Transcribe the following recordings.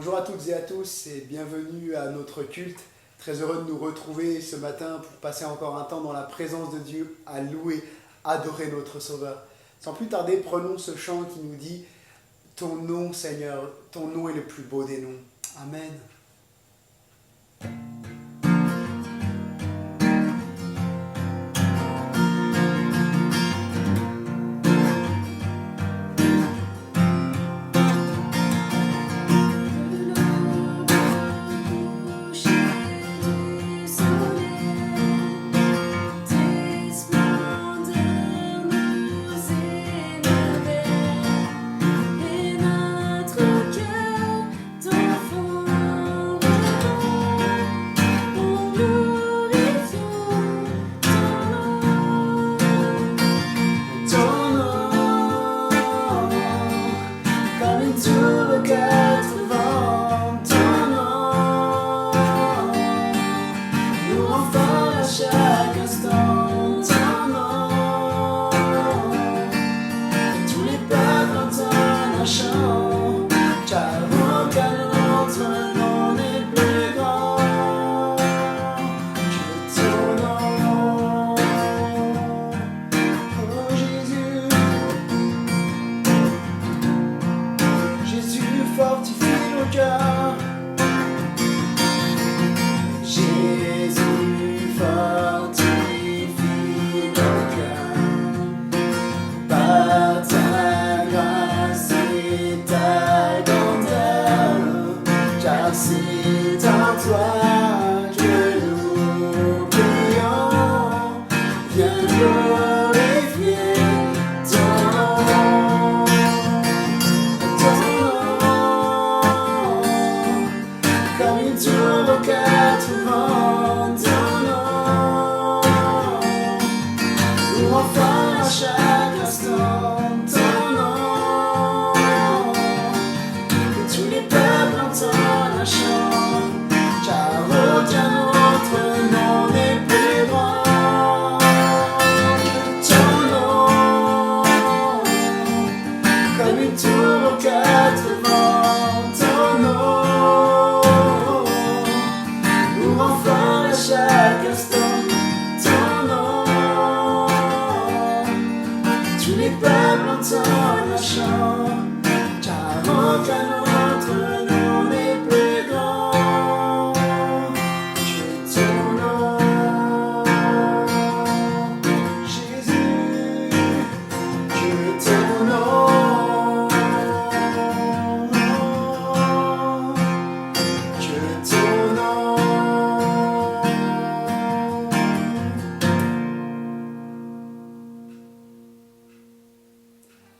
Bonjour à toutes et à tous et bienvenue à notre culte. Très heureux de nous retrouver ce matin pour passer encore un temps dans la présence de Dieu, à louer, adorer notre Sauveur. Sans plus tarder, prenons ce chant qui nous dit « Ton nom, Seigneur, ton nom est le plus beau des noms. » Amen.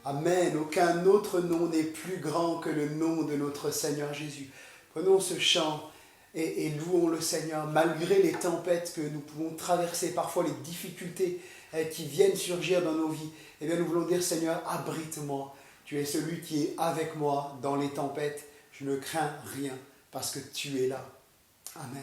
Amen. Aucun autre nom n'est plus grand que le nom de notre Seigneur Jésus. Prenons ce chant et louons le Seigneur malgré les tempêtes que nous pouvons traverser, parfois les difficultés qui viennent surgir dans nos vies. Eh bien, nous voulons dire, Seigneur, abrite-moi. Tu es celui qui est avec moi dans les tempêtes. Je ne crains rien parce que tu es là. Amen.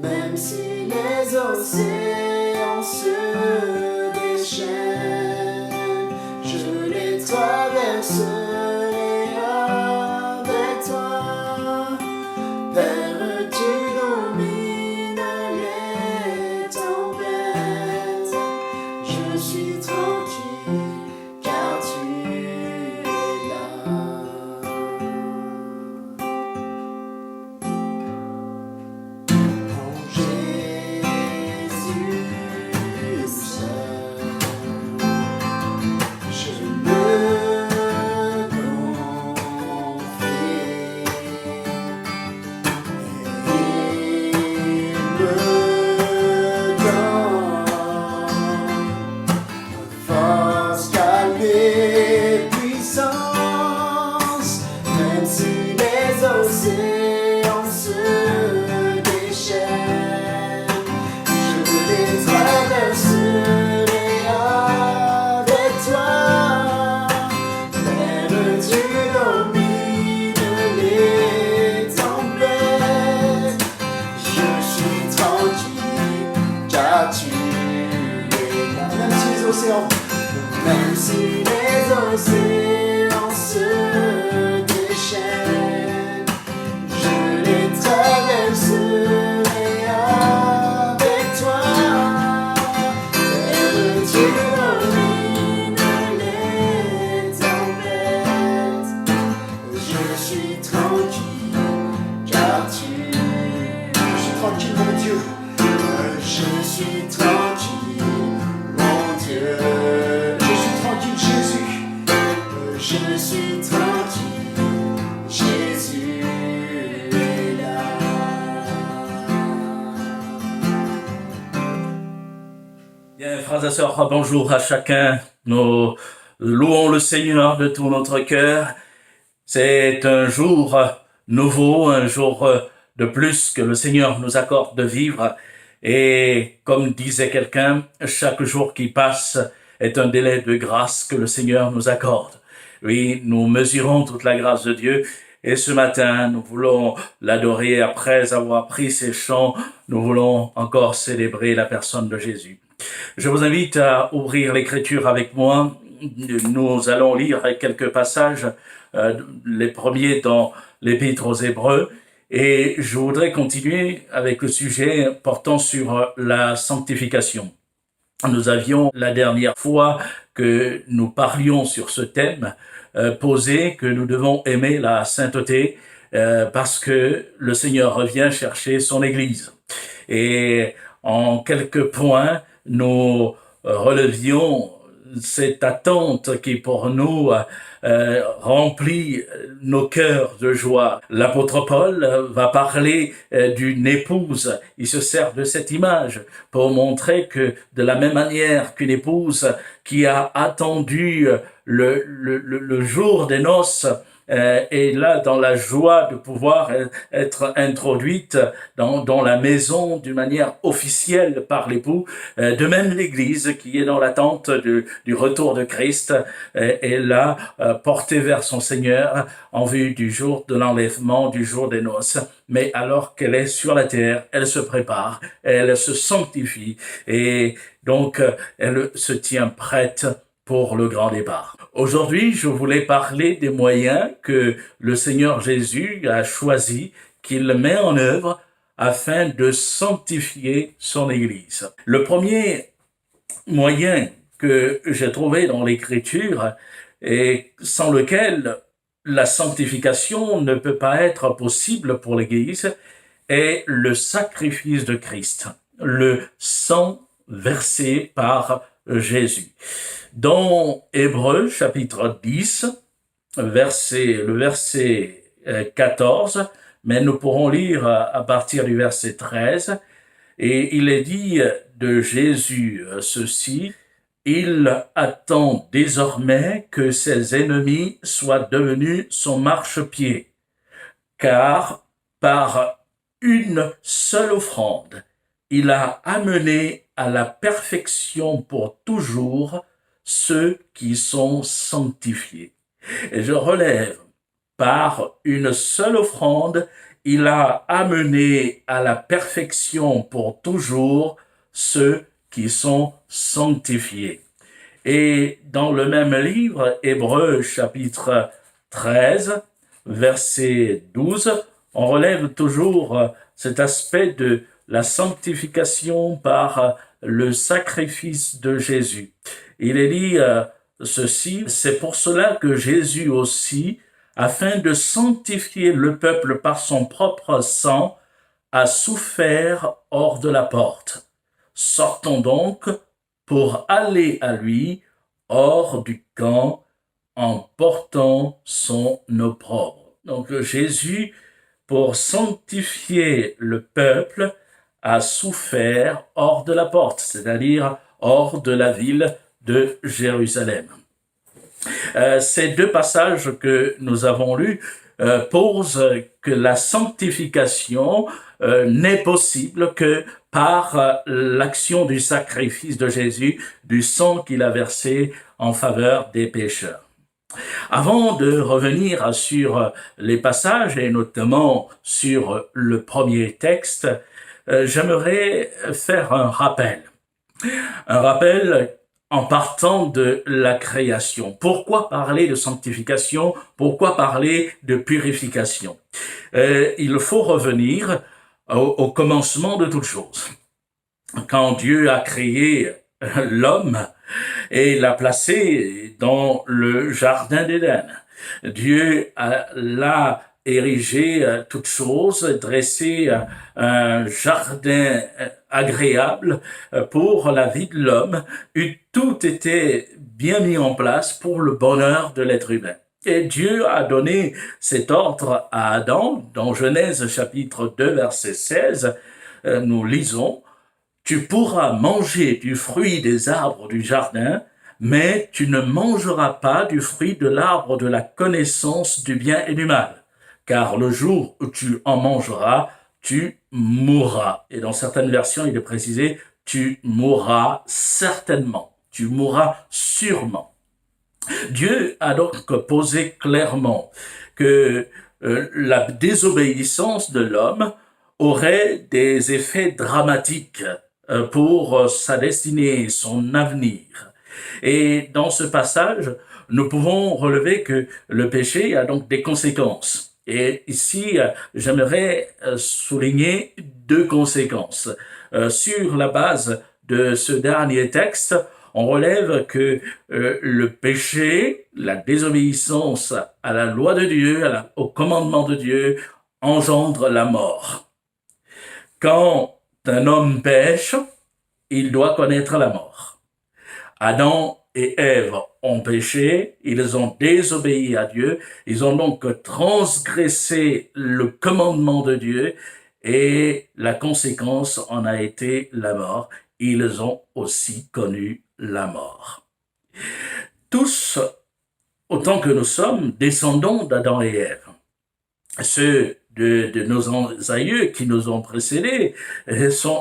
Même si les océans se déchaînent, je les traverserai avec toi. Père, tu domines les tempêtes, je suis tranquille si les océans se déchaînent, je les traverserai avec toi. Et tu domines les tempêtes. Je suis tranquille, car tu... Je suis tranquille, mon Dieu. Je suis tranquille, mon Dieu. Je suis tranquille, Jésus. Je suis tranquille, Jésus est là. Bien, frères et sœurs, bonjour à chacun. Nous louons le Seigneur de tout notre cœur. C'est un jour nouveau, un jour de plus que le Seigneur nous accorde de vivre. Et comme disait quelqu'un, chaque jour qui passe est un délai de grâce que le Seigneur nous accorde. Oui, nous mesurons toute la grâce de Dieu. Et ce matin, nous voulons l'adorer. Après avoir pris ces chants, nous voulons encore célébrer la personne de Jésus. Je vous invite à ouvrir l'Écriture avec moi. Nous allons lire quelques passages, les premiers dans l'Épître aux Hébreux. Et je voudrais continuer avec le sujet portant sur la sanctification. Nous avions la dernière fois que nous parlions sur ce thème posé que nous devons aimer la sainteté parce que le Seigneur revient chercher son Église. Et en quelques points, nous relevions cette attente qui pour nous remplit nos cœurs de joie. L'apôtre Paul va parler d'une épouse. Il se sert de cette image pour montrer que de la même manière qu'une épouse qui a attendu le jour des noces est là dans la joie de pouvoir être introduite dans la maison d'une manière officielle par l'époux. De même, l'Église qui est dans l'attente du retour de Christ est là portée vers son Seigneur en vue du jour de l'enlèvement, du jour des noces. Mais alors qu'elle est sur la terre, elle se prépare, elle se sanctifie et donc elle se tient prête pour le grand départ. Aujourd'hui, je voulais parler des moyens que le Seigneur Jésus a choisis, qu'il met en œuvre afin de sanctifier son Église. Le premier moyen que j'ai trouvé dans l'Écriture et sans lequel la sanctification ne peut pas être possible pour l'Église est le sacrifice de Christ, le sang versé par Jésus. Dans Hébreux chapitre 10, le verset 14, mais nous pourrons lire à partir du verset 13, et il est dit de Jésus ceci: il attend désormais que ses ennemis soient devenus son marchepied, car par une seule offrande, il a amené à la perfection pour toujours ceux qui sont sanctifiés. Et je relève, par une seule offrande, il a amené à la perfection pour toujours ceux qui sont sanctifiés. Et dans le même livre, Hébreux chapitre 13, verset 12, on relève toujours cet aspect de la sanctification par le sacrifice de Jésus. Il est dit ceci: c'est pour cela que Jésus aussi, afin de sanctifier le peuple par son propre sang, a souffert hors de la porte. Sortons donc pour aller à lui hors du camp en portant son opprobre. Donc Jésus, pour sanctifier le peuple, a souffert hors de la porte, c'est-à-dire hors de la ville de Jérusalem. Ces deux passages que nous avons lus posent que la sanctification n'est possible que par l'action du sacrifice de Jésus, du sang qu'il a versé en faveur des pécheurs. Avant de revenir sur les passages et notamment sur le premier texte, j'aimerais faire un rappel en partant de la création. Pourquoi parler de sanctification? Pourquoi parler de purification? Il faut revenir au commencement de toutes choses. Quand Dieu a créé l'homme et l'a placé dans le jardin d'Éden, Dieu l'a érigé toute chose, dressé un jardin agréable pour la vie de l'homme, et tout était bien mis en place pour le bonheur de l'être humain. Et Dieu a donné cet ordre à Adam. Dans Genèse chapitre 2 verset 16, nous lisons: « Tu pourras manger du fruit des arbres du jardin, mais tu ne mangeras pas du fruit de l'arbre de la connaissance du bien et du mal. Car le jour où tu en mangeras, tu mourras. » Et dans certaines versions, il est précisé: « Tu mourras certainement. Tu mourras sûrement. » Dieu a donc posé clairement que la désobéissance de l'homme aurait des effets dramatiques pour sa destinée, son avenir. Et dans ce passage, nous pouvons relever que le péché a donc des conséquences. Et ici, j'aimerais souligner deux conséquences. Sur la base de ce dernier texte, on relève que le péché, la désobéissance à la loi de Dieu, au commandement de Dieu, engendre la mort. Quand un homme pêche, il doit connaître la mort. Adam et Ève ont péché, ils ont désobéi à Dieu, ils ont donc transgressé le commandement de Dieu, et la conséquence en a été la mort. Ils ont aussi connu la mort. Tous, autant que nous sommes, descendons d'Adam et Ève. Ceux de nos aïeux qui nous ont précédés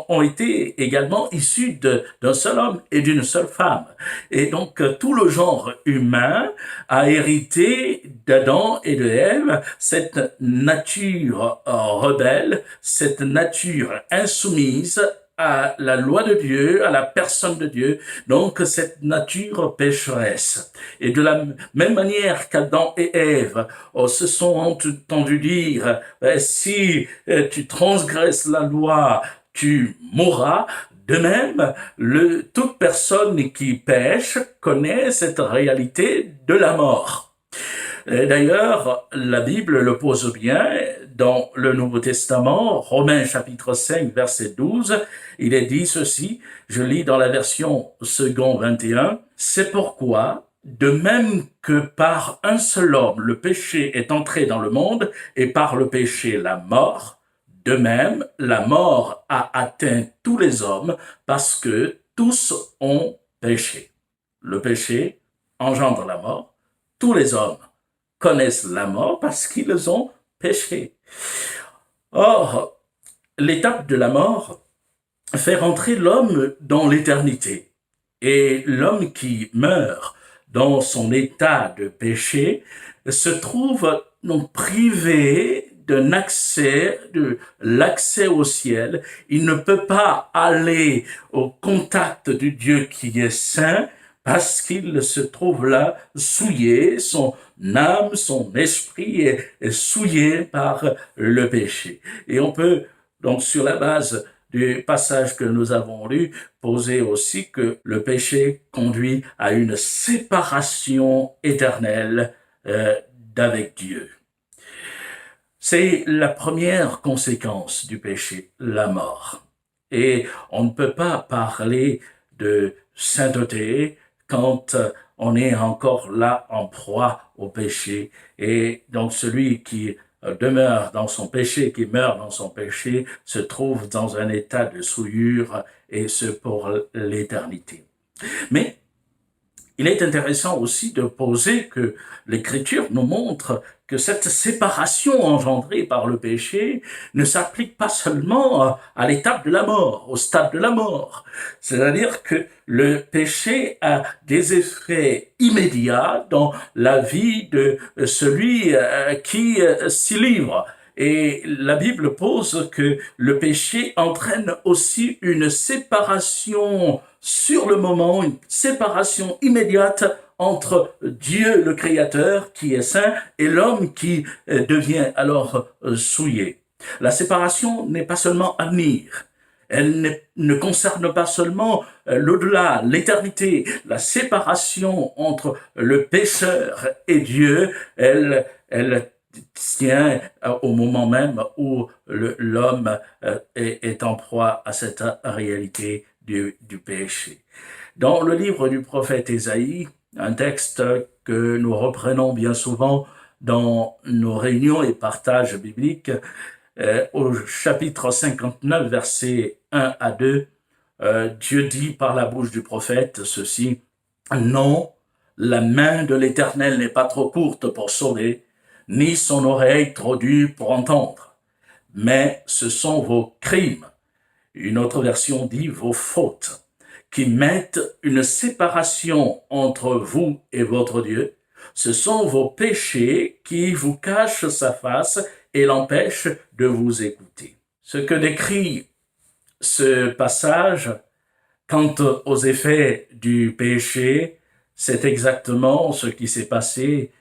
ont été également issus d'un seul homme et d'une seule femme. Et donc tout le genre humain a hérité d'Adam et de Ève cette nature rebelle, cette nature insoumise à la loi de Dieu, à la personne de Dieu, donc cette nature pécheresse. Et de la même manière qu'Adam et Ève se sont entendus dire si tu transgresses la loi, tu mourras. De même, toute personne qui pêche connaît cette réalité de la mort. D'ailleurs, la Bible le pose bien dans le Nouveau Testament, Romains chapitre 5, verset 12, il est dit ceci, je lis dans la version second 21, « C'est pourquoi, de même que par un seul homme le péché est entré dans le monde, et par le péché la mort, de même la mort a atteint tous les hommes, parce que tous ont péché. » Le péché engendre la mort, tous les hommes connaissent la mort parce qu'ils ont péché. Or, l'étape de la mort fait rentrer l'homme dans l'éternité. Et l'homme qui meurt dans son état de péché se trouve donc privé d'un accès, de l'accès au ciel. Il ne peut pas aller au contact du Dieu qui est saint, parce qu'il se trouve là souillé, son âme, son esprit est souillé par le péché. Et on peut donc, sur la base du passage que nous avons lu, poser aussi que le péché conduit à une séparation éternelle d'avec Dieu. C'est la première conséquence du péché, la mort. Et on ne peut pas parler de sainteté quand on est encore là en proie au péché. Et donc celui qui demeure dans son péché, qui meurt dans son péché, se trouve dans un état de souillure, et ce pour l'éternité. Mais il est intéressant aussi de poser que l'Écriture nous montre que cette séparation engendrée par le péché ne s'applique pas seulement à l'étape de la mort, au stade de la mort. C'est-à-dire que le péché a des effets immédiats dans la vie de celui qui s'y livre. Et la Bible pose que le péché entraîne aussi une séparation sur le moment, une séparation immédiate entre Dieu le Créateur qui est saint et l'homme qui devient alors souillé. La séparation n'est pas seulement à venir. Ne concerne pas seulement l'au-delà, l'éternité. La séparation entre le pécheur et Dieu, elle tient au moment même où l'homme est en proie à cette réalité du péché. Dans le livre du prophète Ésaïe, un texte que nous reprenons bien souvent dans nos réunions et partages bibliques, au chapitre 59, versets 1 à 2, Dieu dit par la bouche du prophète ceci: « Non, la main de l'Éternel n'est pas trop courte pour sauver, ni son oreille trop dure pour entendre. Mais ce sont vos crimes. » Une autre version dit vos fautes, qui mettent une séparation entre vous et votre Dieu. Ce sont vos péchés qui vous cachent sa face et l'empêchent de vous écouter. Ce que décrit ce passage quant aux effets du péché, c'est exactement ce qui s'est passé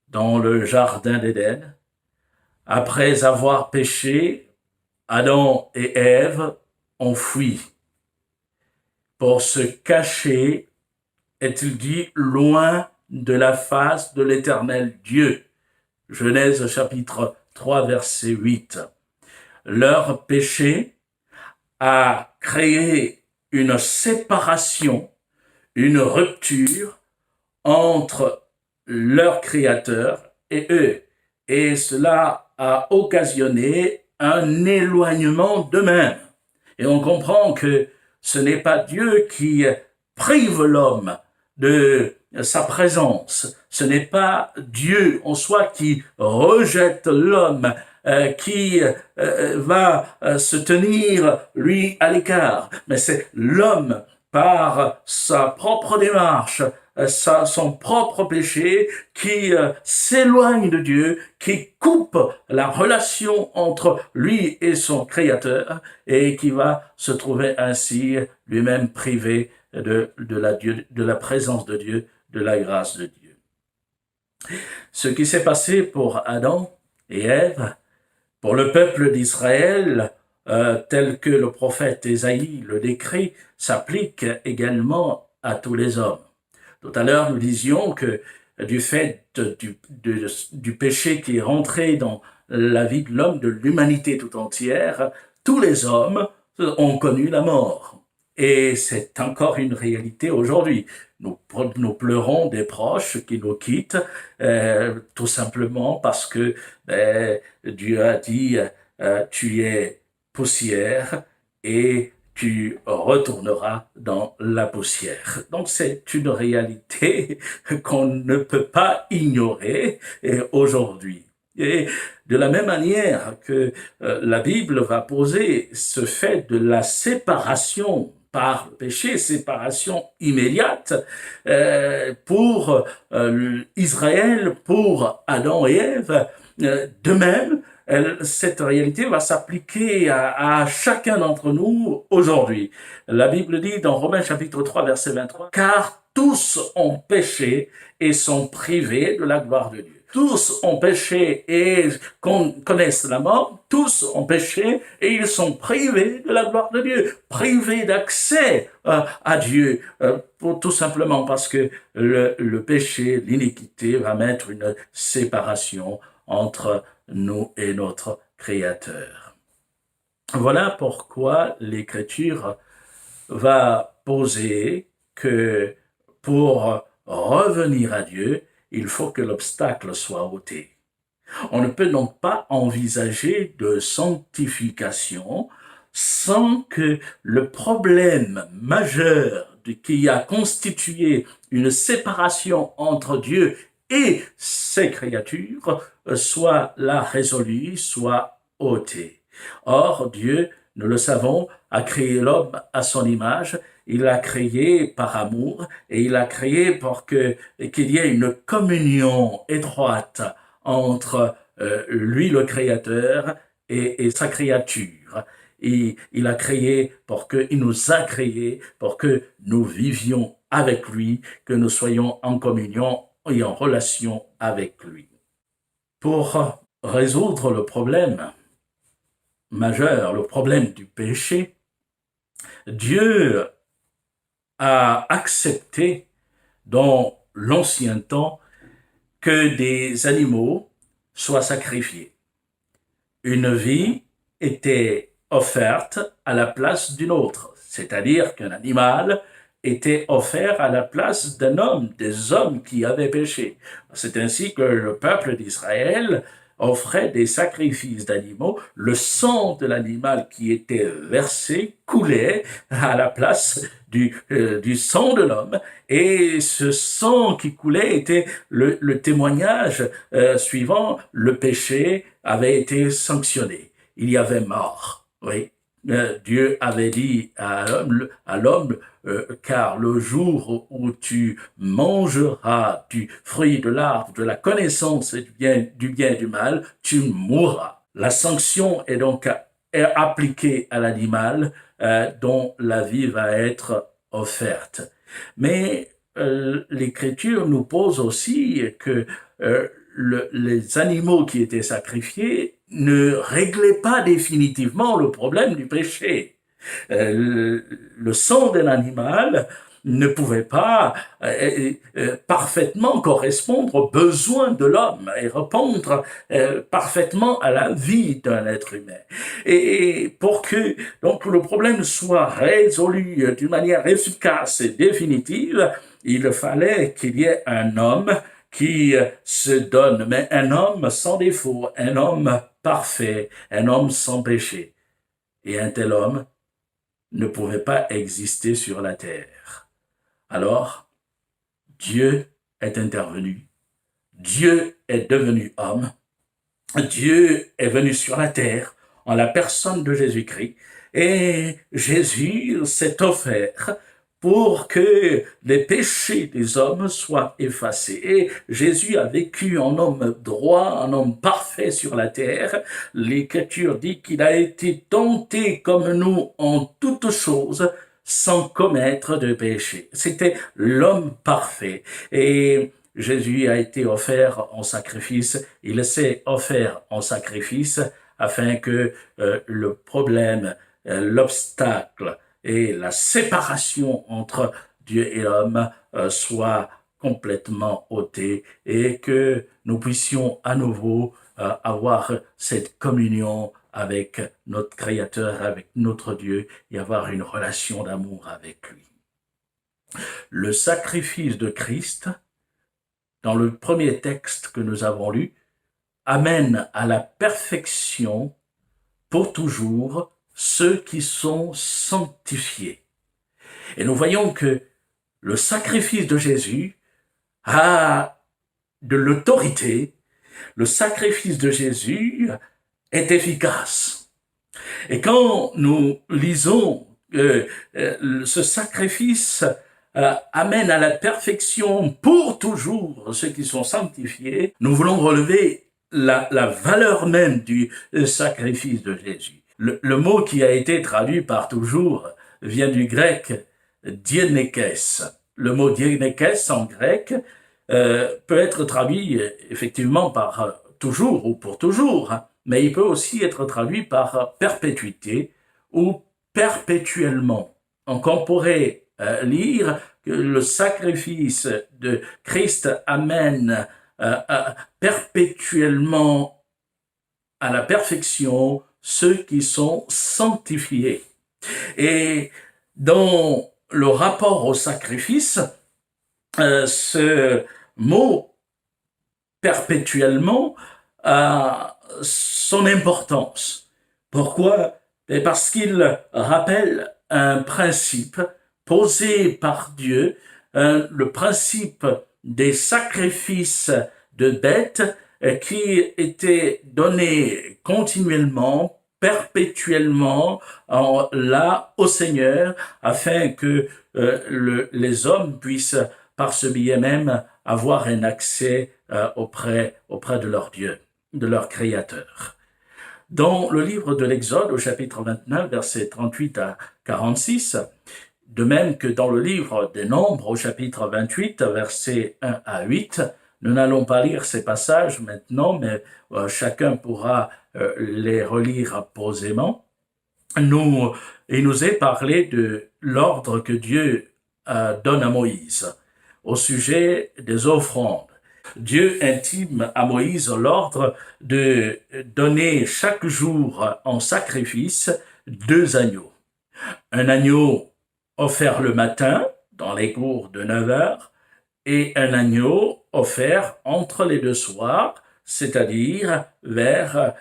dans le jardin d'Éden. Après avoir péché, Adam et Ève ont fui pour se cacher, est-il dit, loin de la face de l'Éternel Dieu. Genèse chapitre 3, verset 8. Leur péché a créé une séparation, une rupture entre leur Créateur et eux. Et cela a occasionné un éloignement d'eux-mêmes. Et on comprend que ce n'est pas Dieu qui prive l'homme de sa présence. Ce n'est pas Dieu en soi qui rejette l'homme, qui va se tenir, lui, à l'écart. Mais c'est l'homme, par sa propre démarche, son propre péché, qui s'éloigne de Dieu, qui coupe la relation entre lui et son Créateur, et qui va se trouver ainsi lui-même privé de la présence de Dieu, de la grâce de Dieu. Ce qui s'est passé pour Adam et Ève, pour le peuple d'Israël, tel que le prophète Ésaïe le décrit, s'applique également à tous les hommes. Tout à l'heure, nous disions que du fait du péché qui est rentré dans la vie de l'homme, de l'humanité tout entière, tous les hommes ont connu la mort. Et c'est encore une réalité aujourd'hui. Nous pleurons des proches qui nous quittent, tout simplement parce que Dieu a dit tu es poussière et tu retourneras dans la poussière. Donc c'est une réalité qu'on ne peut pas ignorer aujourd'hui. Et de la même manière que la Bible va poser ce fait de la séparation par le péché, séparation immédiate pour Israël, pour Adam et Ève, de même, cette réalité va s'appliquer à chacun d'entre nous aujourd'hui. La Bible dit dans Romains chapitre 3, verset 23, « Car tous ont péché et sont privés de la gloire de Dieu. » Tous ont péché et connaissent la mort, tous ont péché et ils sont privés de la gloire de Dieu, privés d'accès à Dieu, tout simplement parce que le péché, l'iniquité va mettre une séparation entre nous et notre Créateur. Voilà pourquoi l'Écriture va poser que pour revenir à Dieu, il faut que l'obstacle soit ôté. On ne peut donc pas envisager de sanctification sans que le problème majeur qui a constitué une séparation entre Dieu et ses créatures soit là résolu, soit ôté. Or, Dieu, nous le savons, a créé l'homme à son image. Il l'a créé par amour et il l'a créé pour qu'il y ait une communion étroite entre lui le Créateur et sa créature. Et il a créé il nous a créés pour que nous vivions avec lui, que nous soyons en communion et en relation avec lui. Pour résoudre le problème majeur, le problème du péché, Dieu a accepté dans l'ancien temps que des animaux soient sacrifiés. Une vie était offerte à la place d'une autre, c'est-à-dire qu'un animal était offert à la place d'un homme, des hommes qui avaient péché. C'est ainsi que le peuple d'Israël offrait des sacrifices d'animaux. Le sang de l'animal qui était versé coulait à la place du sang de l'homme, et ce sang qui coulait était le témoignage suivant le péché avait été sanctionné. Il y avait mort, oui. Dieu avait dit à l'homme, car le jour où tu mangeras du fruit de l'arbre de la connaissance du bien et du mal, tu mourras. La sanction est donc appliquée à l'animal dont la vie va être offerte. Mais l'Écriture nous pose aussi que les animaux qui étaient sacrifiés ne réglaient pas définitivement le problème du péché. Le sang d'un animal ne pouvait pas parfaitement correspondre aux besoins de l'homme et répondre parfaitement à la vie d'un être humain. Et pour que donc le problème soit résolu d'une manière efficace et définitive, il fallait qu'il y ait un homme qui se donne, mais un homme sans défaut, un homme parfait, un homme sans péché. Et un tel homme ne pouvait pas exister sur la terre. Alors, Dieu est intervenu. Dieu est devenu homme. Dieu est venu sur la terre en la personne de Jésus-Christ. Et Jésus s'est offert pour que les péchés des hommes soient effacés. Et Jésus a vécu en homme droit, en homme parfait sur la terre. L'Écriture dit qu'il a été tenté comme nous en toutes choses, sans commettre de péché. C'était l'homme parfait. Et Jésus a été offert en sacrifice. Il s'est offert en sacrifice afin que le problème, l'obstacle, et la séparation entre Dieu et l'homme soit complètement ôtée et que nous puissions à nouveau avoir cette communion avec notre Créateur, avec notre Dieu et avoir une relation d'amour avec lui. Le sacrifice de Christ, dans le premier texte que nous avons lu, amène à la perfection pour toujours ceux qui sont sanctifiés. Et nous voyons que le sacrifice de Jésus a de l'autorité, le sacrifice de Jésus est efficace. Et quand nous lisons ce sacrifice amène à la perfection pour toujours ceux qui sont sanctifiés, nous voulons relever la valeur même du sacrifice de Jésus. Le mot qui a été traduit par toujours vient du grec dienekes. Le mot dienekes en grec peut être traduit effectivement par toujours ou pour toujours, mais il peut aussi être traduit par perpétuité ou perpétuellement. Donc on pourrait lire que le sacrifice de Christ amène perpétuellement à la perfection ceux qui sont sanctifiés. Et dans le rapport au sacrifice, ce mot perpétuellement a son importance. Pourquoi? Parce qu'il rappelle un principe posé par Dieu, le principe des sacrifices de bêtes qui étaient donnés continuellement, perpétuellement là au Seigneur, afin que les hommes puissent par ce biais même avoir un accès auprès de leur Dieu. de leur Créateur. Dans le livre de l'Exode, au chapitre 29, versets 38 à 46, de même que dans le livre des Nombres, au chapitre 28, versets 1 à 8, nous n'allons pas lire ces passages maintenant, mais chacun pourra les relire posément. Il nous est parlé de l'ordre que Dieu donne à Moïse au sujet des offrandes. Dieu intime à Moïse l'ordre de donner chaque jour en sacrifice 2 agneaux. Un agneau offert le matin, dans les cours de 9 heures, et un agneau offert entre les 2 soirs, c'est-à-dire vers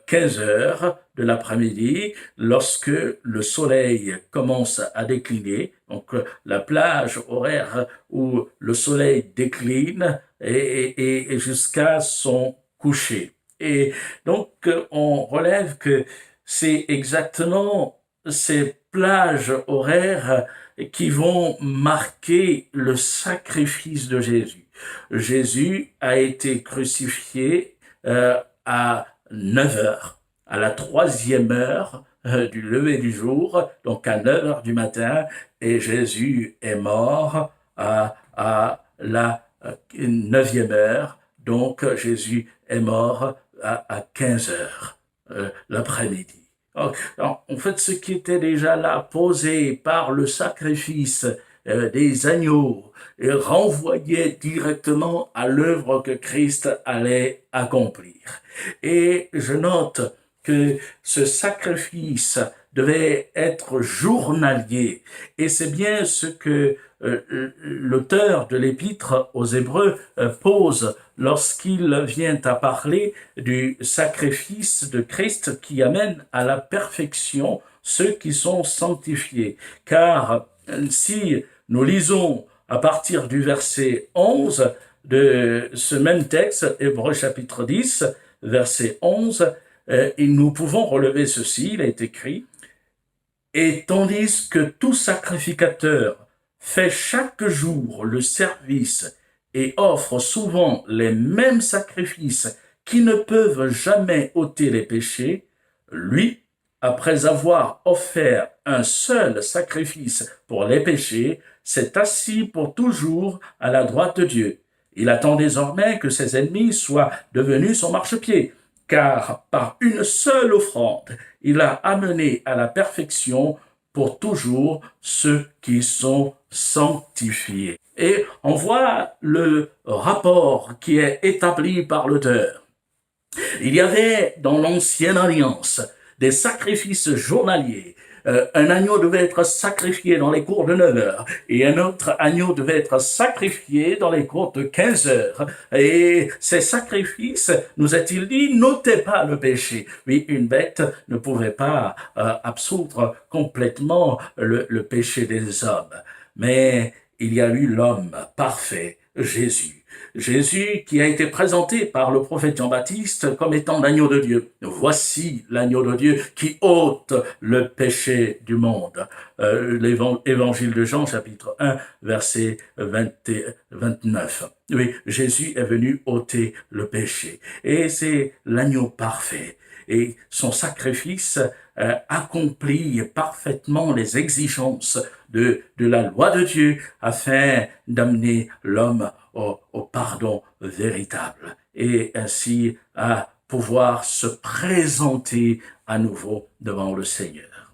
15 heures de l'après-midi, lorsque le soleil commence à décliner, donc la plage horaire où le soleil décline et jusqu'à son coucher. Et donc on relève que c'est exactement ces plages horaires qui vont marquer le sacrifice de Jésus. Jésus a été crucifié à 9 heures, à la 3e heure du lever du jour, donc à 9 heures du matin, et Jésus est mort à la 9e heure, donc Jésus est mort à 15 heures l'après-midi. Alors, en fait, ce qui était déjà là posé par le sacrifice des agneaux et renvoyait directement à l'œuvre que Christ allait accomplir. Et je note que ce sacrifice devait être journalier. Et c'est bien ce que l'auteur de l'épître aux Hébreux pose lorsqu'il vient à parler du sacrifice de Christ qui amène à la perfection ceux qui sont sanctifiés. Car si nous lisons à partir du verset 11 de ce même texte, Hébreux chapitre 10, verset 11, et nous pouvons relever ceci, il est écrit, « Et tandis que tout sacrificateur fait chaque jour le service et offre souvent les mêmes sacrifices qui ne peuvent jamais ôter les péchés, lui, après avoir offert un seul sacrifice pour les péchés, s'est assis pour toujours à la droite de Dieu. Il attend désormais que ses ennemis soient devenus son marchepied, car par une seule offrande, il a amené à la perfection pour toujours ceux qui sont sanctifiés. » Et on voit le rapport qui est établi par l'auteur. Il y avait dans l'Ancienne Alliance des sacrifices journaliers. Un agneau devait être sacrifié dans les cours de 9 heures et un autre agneau devait être sacrifié dans les cours de 15 heures. Et ces sacrifices, nous est-il dit, n'ôtaient pas le péché. Oui, une bête ne pouvait pas absoudre complètement le péché des hommes. Mais il y a eu l'homme parfait, Jésus. Jésus qui a été présenté par le prophète Jean-Baptiste comme étant l'agneau de Dieu. Voici l'agneau de Dieu qui ôte le péché du monde. L'évangile de Jean, chapitre 1, verset 29. Oui, Jésus est venu ôter le péché. Et c'est l'agneau parfait. Et son sacrifice accomplit parfaitement les exigences de la loi de Dieu afin d'amener l'homme au pardon véritable et ainsi à pouvoir se présenter à nouveau devant le Seigneur.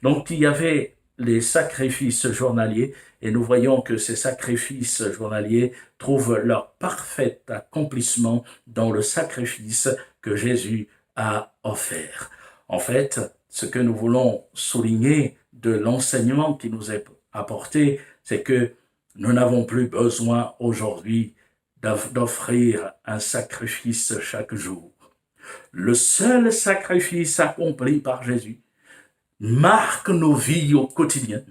Donc il y avait les sacrifices journaliers et nous voyons que ces sacrifices journaliers trouvent leur parfait accomplissement dans le sacrifice que Jésus a offert. En fait, ce que nous voulons souligner de l'enseignement qui nous est apporté, c'est que nous n'avons plus besoin aujourd'hui d'offrir un sacrifice chaque jour. Le seul sacrifice accompli par Jésus marque nos vies au quotidien,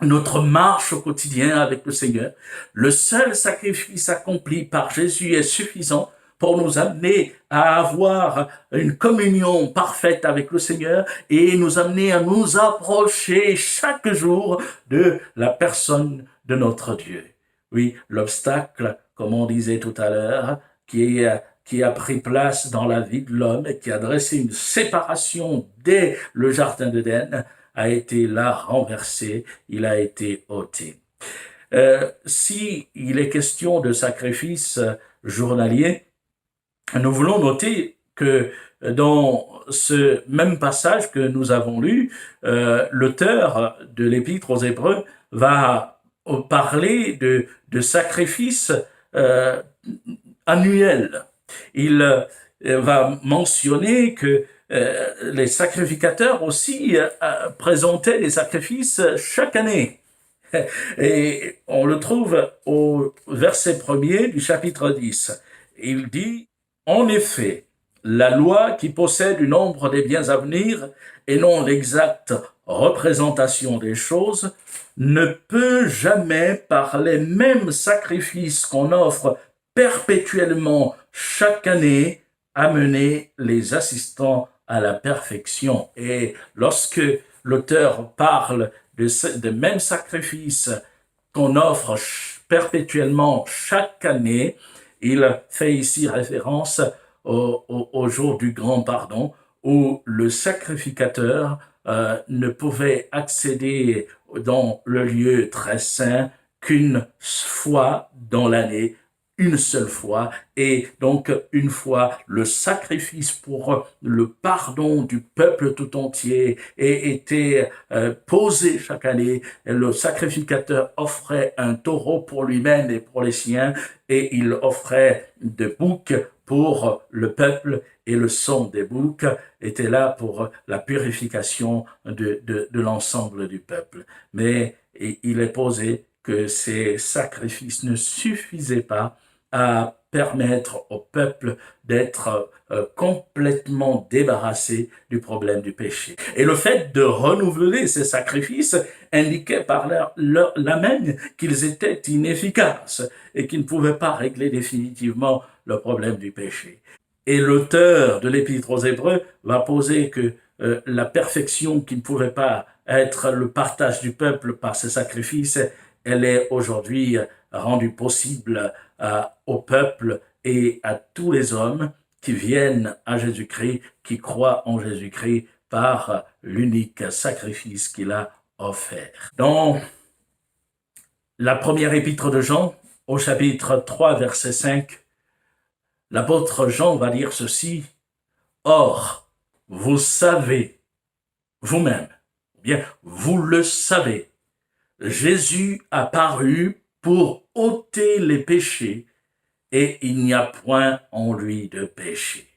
notre marche au quotidien avec le Seigneur. Le seul sacrifice accompli par Jésus est suffisant pour nous amener à avoir une communion parfaite avec le Seigneur et nous amener à nous approcher chaque jour de la personne de notre Dieu. Oui, l'obstacle, comme on disait tout à l'heure, qui qui a pris place dans la vie de l'homme et qui a dressé une séparation dès le jardin d'Éden a été là renversé, il a été ôté. Si il est question de sacrifice journalier, nous voulons noter que dans ce même passage que nous avons lu, l'auteur de l'Épître aux Hébreux va parler de sacrifices annuels. Il va mentionner que les sacrificateurs aussi présentaient des sacrifices chaque année. Et on le trouve au verset 1er du chapitre 10. Il dit, « En effet, la loi qui possède une ombre des biens à venir et non l'exacte représentation des choses ne peut jamais, par les mêmes sacrifices qu'on offre perpétuellement chaque année, amener les assistants à la perfection. » Et lorsque l'auteur parle de même sacrifice qu'on offre perpétuellement chaque année, il fait ici référence au jour du grand pardon, où le sacrificateur ne pouvait accéder dans le lieu très saint qu'une fois dans l'année, une seule fois, et donc une fois le sacrifice pour le pardon du peuple tout entier était posé chaque année. Le sacrificateur offrait un taureau pour lui-même et pour les siens, et il offrait des boucs pour le peuple, et le sang des boucs était là pour la purification de l'ensemble du peuple. Mais il est posé que ces sacrifices ne suffisaient pas à permettre au peuple d'être complètement débarrassé du problème du péché. Et le fait de renouveler ces sacrifices indiquait par là même qu'ils étaient inefficaces et qu'ils ne pouvaient pas régler définitivement le problème du péché. Et l'auteur de l'Épître aux Hébreux va poser que la perfection qui ne pouvait pas être le partage du peuple par ces sacrifices, elle est aujourd'hui rendue possible au peuple et à tous les hommes qui viennent à Jésus-Christ, qui croient en Jésus-Christ par l'unique sacrifice qu'il a offert. Dans la première épître de Jean, au chapitre 3, verset 5, l'apôtre Jean va dire ceci, « Or, vous savez, vous-même, bien, vous le savez, Jésus a paru pour ôter les péchés, et il n'y a point en lui de péché.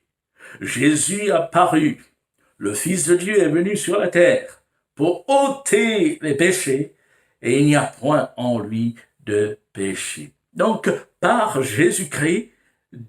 Jésus a paru, le Fils de Dieu est venu sur la terre pour ôter les péchés, et il n'y a point en lui de péché. » Donc, par Jésus-Christ,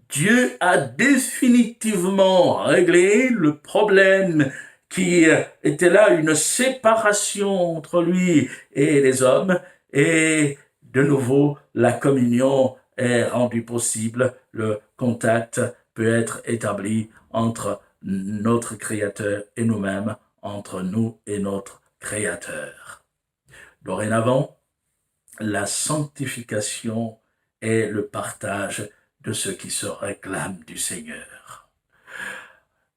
Dieu a définitivement réglé le problème qui était là, une séparation entre lui et les hommes, et de nouveau, la communion est rendue possible, le contact peut être établi entre notre Créateur et nous-mêmes, entre nous et notre Créateur. Dorénavant, la sanctification est le partage de ceux qui se réclament du Seigneur.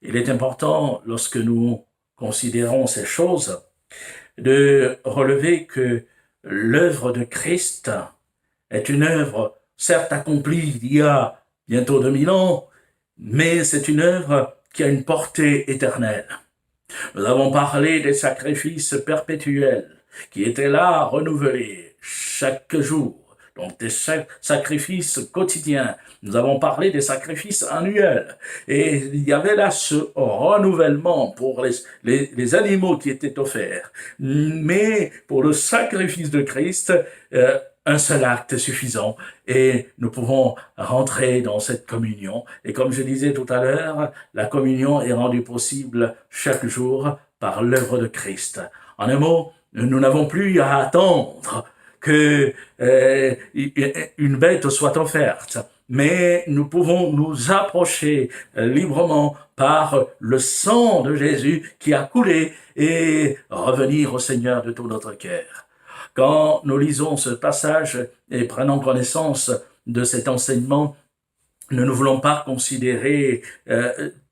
Il est important, lorsque nous considérons ces choses, de relever que l'œuvre de Christ est une œuvre certes accomplie il y a bientôt 2000 ans, mais c'est une œuvre qui a une portée éternelle. Nous avons parlé des sacrifices perpétuels qui étaient là renouvelés chaque jour, donc des sacrifices quotidiens. Nous avons parlé des sacrifices annuels. Et il y avait là ce renouvellement pour les animaux qui étaient offerts. Mais pour le sacrifice de Christ, un seul acte est suffisant. Et nous pouvons rentrer dans cette communion. Et comme je disais tout à l'heure, la communion est rendue possible chaque jour par l'œuvre de Christ. En un mot, nous n'avons plus à attendre que une bête soit offerte, mais nous pouvons nous approcher librement par le sang de Jésus qui a coulé et revenir au Seigneur de tout notre cœur. Quand nous lisons ce passage et prenons connaissance de cet enseignement, Nous ne voulons pas considérer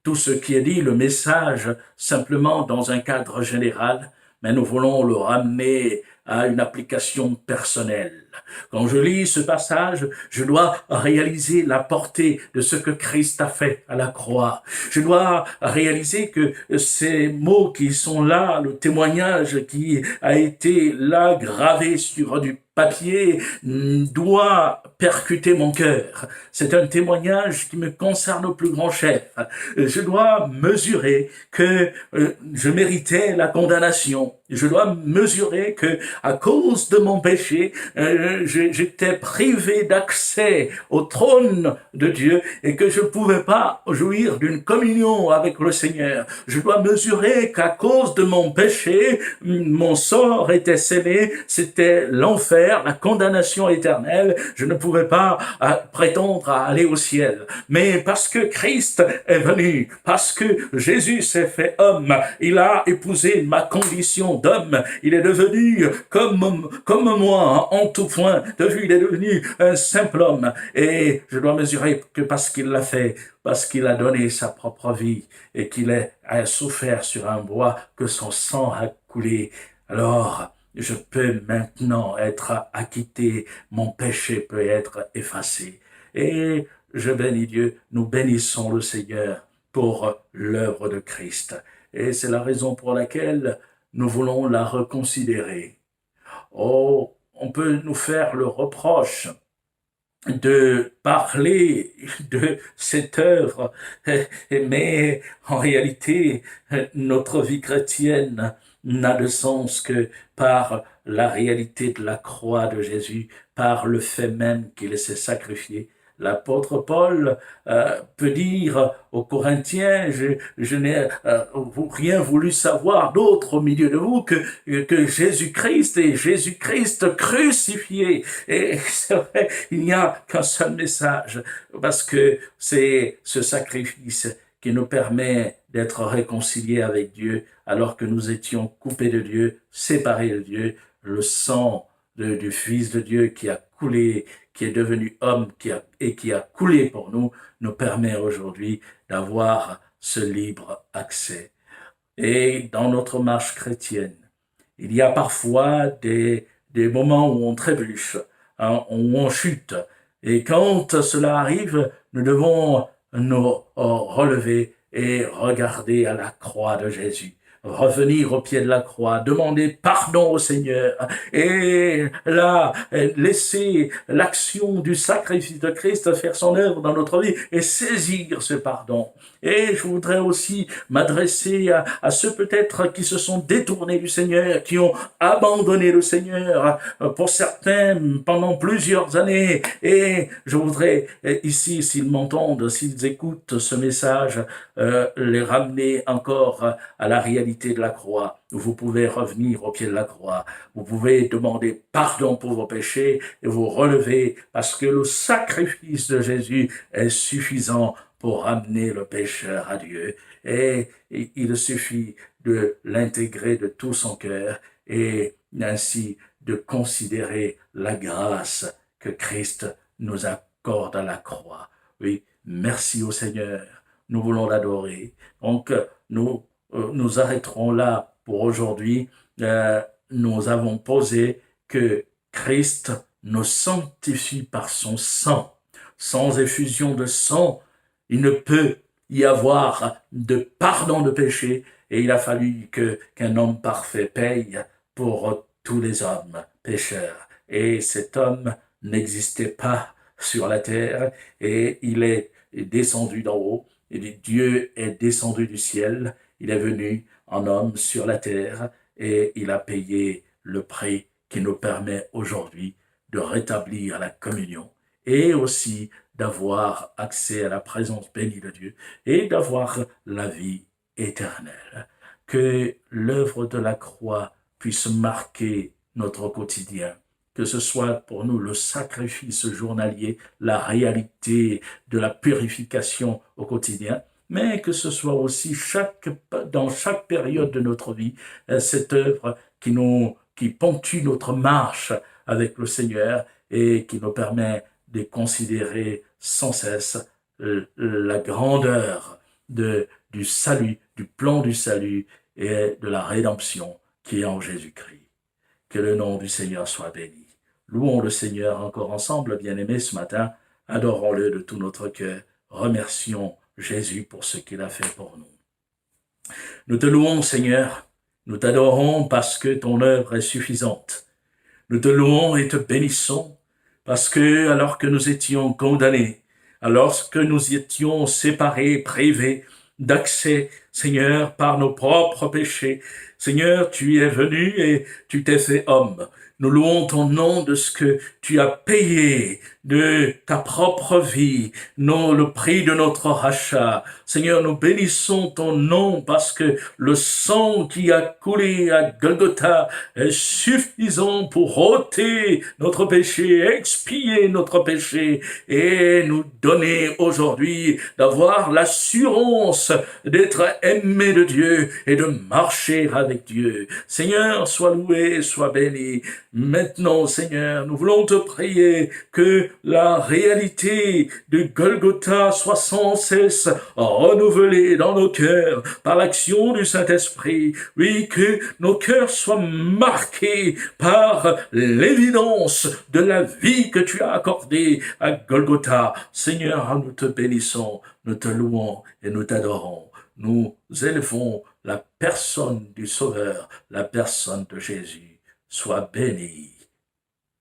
tout ce qui est dit, le message, simplement dans un cadre général, mais nous voulons le ramener à une application personnelle. Quand je lis ce passage, je dois réaliser la portée de ce que Christ a fait à la croix. Je dois réaliser que ces mots qui sont là, le témoignage qui a été là gravé sur du papier, doit percuter mon cœur. C'est un témoignage qui me concerne au plus grand chef. Je dois mesurer que je méritais la condamnation. Je dois mesurer que, à cause de mon péché, j'étais privé d'accès au trône de Dieu et que je ne pouvais pas jouir d'une communion avec le Seigneur. Je dois mesurer qu'à cause de mon péché, mon sort était scellé, c'était l'enfer, la condamnation éternelle. Je ne pouvais pas prétendre à aller au ciel. Mais parce que Christ est venu, parce que Jésus s'est fait homme, il a épousé ma condition d'homme, il est devenu comme moi en tout point de vue, il est devenu un simple homme. Et je dois mesurer que parce qu'il l'a fait, parce qu'il a donné sa propre vie et qu'il a souffert sur un bois, que son sang a coulé, alors je peux maintenant être acquitté, mon péché peut être effacé. Et je bénis Dieu, nous bénissons le Seigneur pour l'œuvre de Christ. Et c'est la raison pour laquelle nous voulons la reconsidérer. Oh, on peut nous faire le reproche de parler de cette œuvre, mais en réalité, notre vie chrétienne n'a de sens que par la réalité de la croix de Jésus, par le fait même qu'il s'est sacrifié. L'apôtre Paul peut dire aux Corinthiens, je n'ai rien voulu savoir d'autre au milieu de vous que Jésus-Christ et Jésus-Christ crucifié. Et c'est vrai, il n'y a qu'un seul message, parce que c'est ce sacrifice qui nous permet d'être réconciliés avec Dieu, alors que nous étions coupés de Dieu, séparés de Dieu. Le sang du Fils de Dieu qui a coulé, qui est devenu homme et qui a coulé pour nous, nous permet aujourd'hui d'avoir ce libre accès. Et dans notre marche chrétienne, il y a parfois des moments où on trébuche, hein, où on chute. Et quand cela arrive, nous devons nous relever et regarder à la croix de Jésus. Revenir au pied de la croix, demander pardon au Seigneur et là, laisser l'action du sacrifice de Christ faire son œuvre dans notre vie et saisir ce pardon. Et je voudrais aussi m'adresser à ceux peut-être qui se sont détournés du Seigneur, qui ont abandonné le Seigneur pour certains pendant plusieurs années. Et je voudrais ici, s'ils m'entendent, s'ils écoutent ce message, les ramener encore à la réalité de la croix. Vous pouvez revenir au pied de la croix. Vous pouvez demander pardon pour vos péchés et vous relever parce que le sacrifice de Jésus est suffisant pour amener le pécheur à Dieu. Et il suffit de l'intégrer de tout son cœur et ainsi de considérer la grâce que Christ nous accorde à la croix. Oui, merci au Seigneur. Nous voulons l'adorer. Donc, nous arrêterons là pour aujourd'hui. Nous avons posé que Christ nous sanctifie par son sang. Sans effusion de sang, il ne peut y avoir de pardon de péché et il a fallu qu'un homme parfait paye pour tous les hommes pécheurs. Et cet homme n'existait pas sur la terre et il est descendu d'en haut. Et Dieu est descendu du ciel, il est venu en homme sur la terre et il a payé le prix qui nous permet aujourd'hui de rétablir la communion et aussi d'avoir accès à la présence bénie de Dieu et d'avoir la vie éternelle. Que l'œuvre de la croix puisse marquer notre quotidien, que ce soit pour nous le sacrifice journalier, la réalité de la purification au quotidien, mais que ce soit aussi dans chaque période de notre vie, cette œuvre qui ponctue notre marche avec le Seigneur et qui nous permet de considérer sans cesse la grandeur du salut, du plan du salut et de la rédemption qui est en Jésus-Christ. Que le nom du Seigneur soit béni. Louons le Seigneur encore ensemble, bien-aimés, ce matin. Adorons-le de tout notre cœur. Remercions Jésus pour ce qu'il a fait pour nous. Nous te louons, Seigneur. Nous t'adorons parce que ton œuvre est suffisante. Nous te louons et te bénissons parce que, alors que nous étions condamnés, alors que nous étions séparés, privés d'accès, Seigneur, par nos propres péchés, Seigneur, tu es venu et tu t'es fait homme. Nous louons ton nom de ce que tu as payé de ta propre vie, le prix de notre rachat. Seigneur, nous bénissons ton nom parce que le sang qui a coulé à Golgotha est suffisant pour ôter notre péché, expier notre péché et nous donner aujourd'hui d'avoir l'assurance d'être aimé de Dieu et de marcher avec Dieu. Seigneur, sois loué, sois béni. Maintenant, Seigneur, nous voulons te prier que la réalité de Golgotha soit sans cesse renouvelée dans nos cœurs par l'action du Saint-Esprit. Oui, que nos cœurs soient marqués par l'évidence de la vie que tu as accordée à Golgotha. Seigneur, nous te bénissons, nous te louons et nous t'adorons. Nous élevons la personne du Sauveur, la personne de Jésus. Sois béni.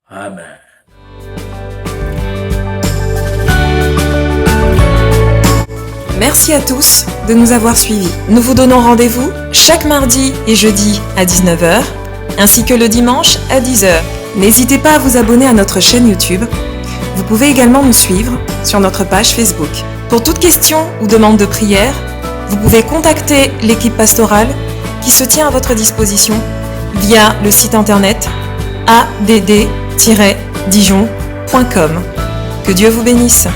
Amen. Merci à tous de nous avoir suivis. Nous vous donnons rendez-vous chaque mardi et jeudi à 19h, ainsi que le dimanche à 10h. N'hésitez pas à vous abonner à notre chaîne YouTube. Vous pouvez également nous suivre sur notre page Facebook. Pour toute question ou demande de prière, vous pouvez contacter l'équipe pastorale qui se tient à votre disposition via le site internet add-dijon.com. Que Dieu vous bénisse.